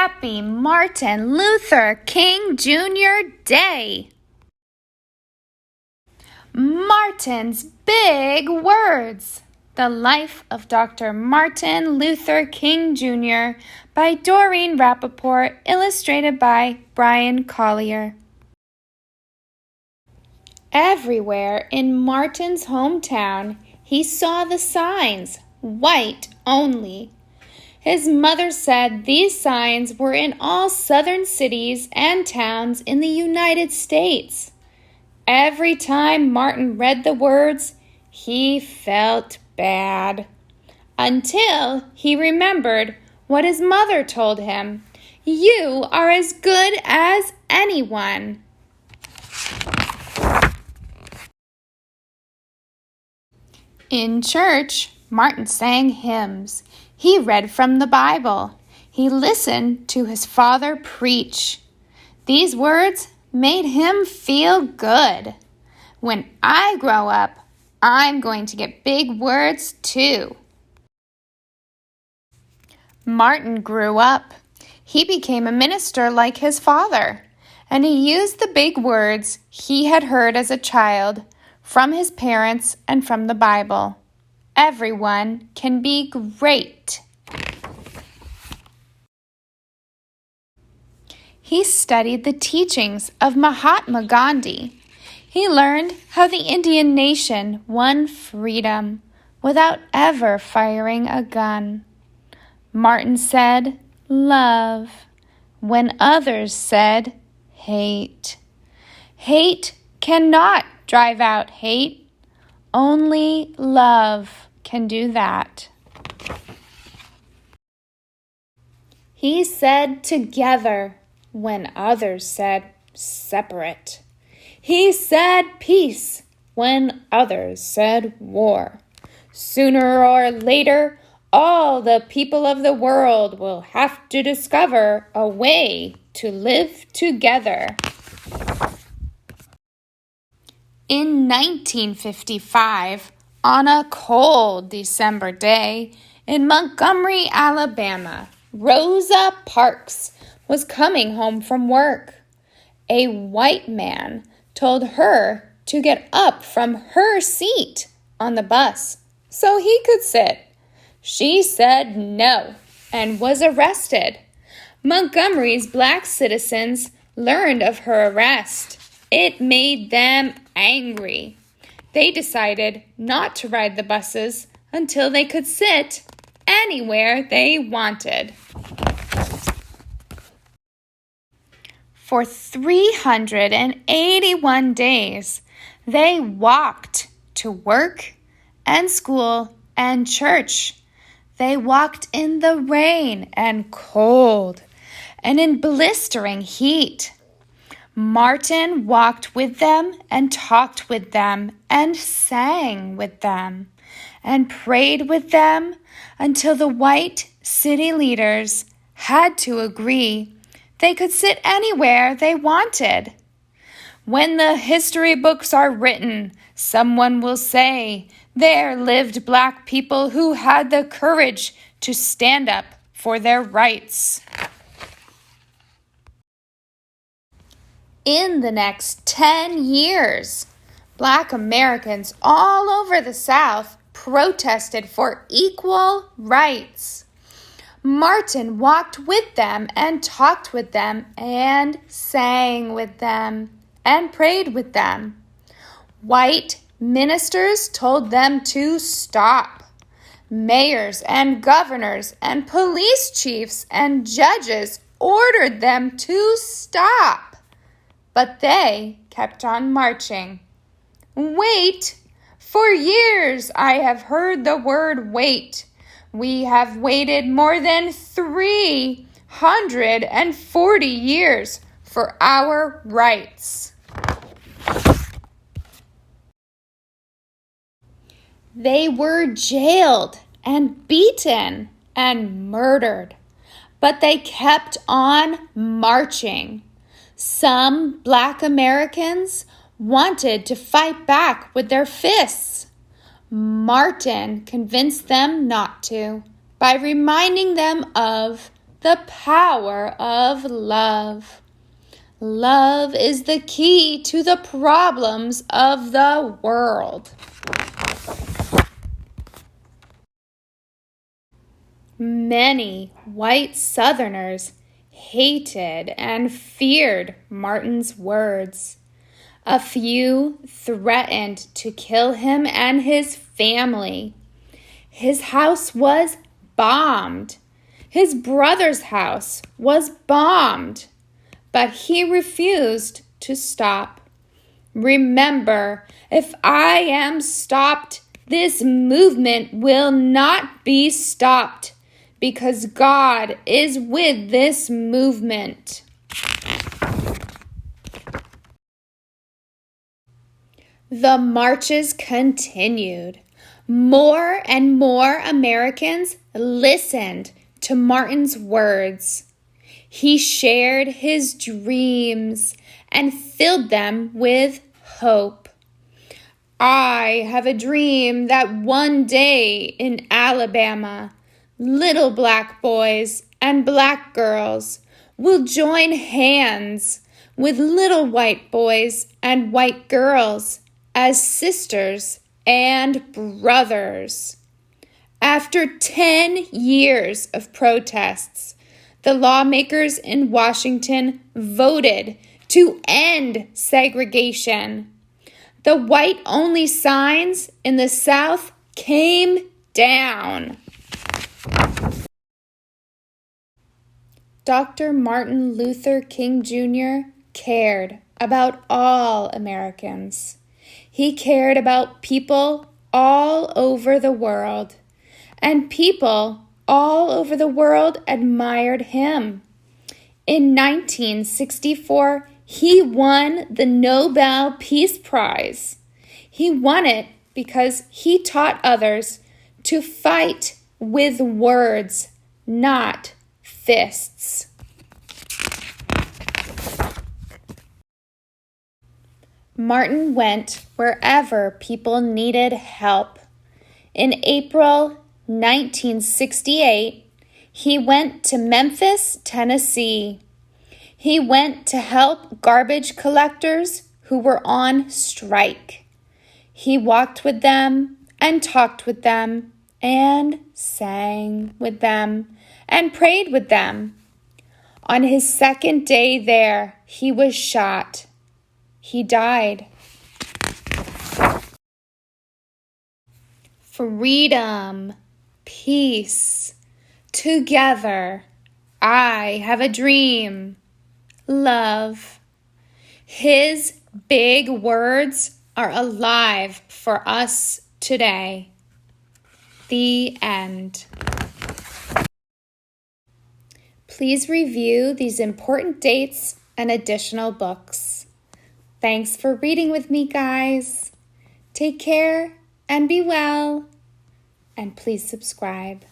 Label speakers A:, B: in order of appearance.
A: Happy Martin Luther King Jr. Day! Martin's Big Words. The Life of Dr. Martin Luther King Jr. by Doreen Rappaport, illustrated by Brian Collier. Everywhere in Martin's hometown, he saw the signs, white only. His mother said these signs were in all southern cities and towns in the United States. Every time Martin read the words, he felt bad. Until he remembered what his mother told him. You are as good as anyone. In church, Martin sang hymns. He read from the Bible. He listened to his father preach. These words made him feel good. When I grow up, I'm going to get big words too. Martin grew up. He became a minister like his father, and he used the big words he had heard as a child from his parents and from the Bible. Everyone can be great. He studied the teachings of Mahatma Gandhi. He learned how the Indian nation won freedom without ever firing a gun. Martin said, love, when others said, hate. Hate cannot drive out hate. Only love can do that. He said together when others said separate. He said peace when others said war. Sooner or later, all the people of the world will have to discover a way to live together. In 1955, on a cold December day, in Montgomery, Alabama, Rosa Parks was coming home from work. A white man told her to get up from her seat on the bus so he could sit. She said no and was arrested. Montgomery's black citizens learned of her arrest. It made them angry. They decided not to ride the buses until they could sit anywhere they wanted. For 381 days, they walked to work and school and church. They walked in the rain and cold and in blistering heat. Martin walked with them and talked with them and sang with them and prayed with them until the white city leaders had to agree they could sit anywhere they wanted. When the history books are written, someone will say, there lived black people who had the courage to stand up for their rights. In the next 10 years, black Americans all over the South protested for equal rights. Martin walked with them and talked with them and sang with them and prayed with them. White ministers told them to stop. Mayors and governors and police chiefs and judges ordered them to stop. But they kept on marching. Wait! For years I have heard the word wait. We have waited more than 340 years for our rights. They were jailed and beaten and murdered, but they kept on marching. Some black Americans wanted to fight back with their fists. Martin convinced them not to by reminding them of the power of love. Love is the key to the problems of the world. Many white Southerners hated and feared Martin's words. A few threatened to kill him and his family. His house was bombed. His brother's house was bombed. But he refused to stop. Remember, if I am stopped, this movement will not be stopped, because God is with this movement. The marches continued. More and more Americans listened to Martin's words. He shared his dreams and filled them with hope. I have a dream that one day in Alabama, little black boys and black girls will join hands with little white boys and white girls as sisters and brothers. After 10 years of protests, the lawmakers in Washington voted to end segregation. The white-only signs in the South came down. Dr. Martin Luther King Jr. cared about all Americans. He cared about people all over the world, and people all over the world admired him. In 1964, he won the Nobel Peace Prize. He won it because he taught others to fight with words, not fists. Martin went wherever people needed help. In April 1968, he went to Memphis, Tennessee. He went to help garbage collectors who were on strike. He walked with them and talked with them and sang with them and prayed with them. On his second day there, he was shot. He died. Freedom, peace, together, I have a dream, love. His big words are alive for us today. The end. Please review these important dates and additional books. Thanks for reading with me, guys. Take care and be well. And please subscribe.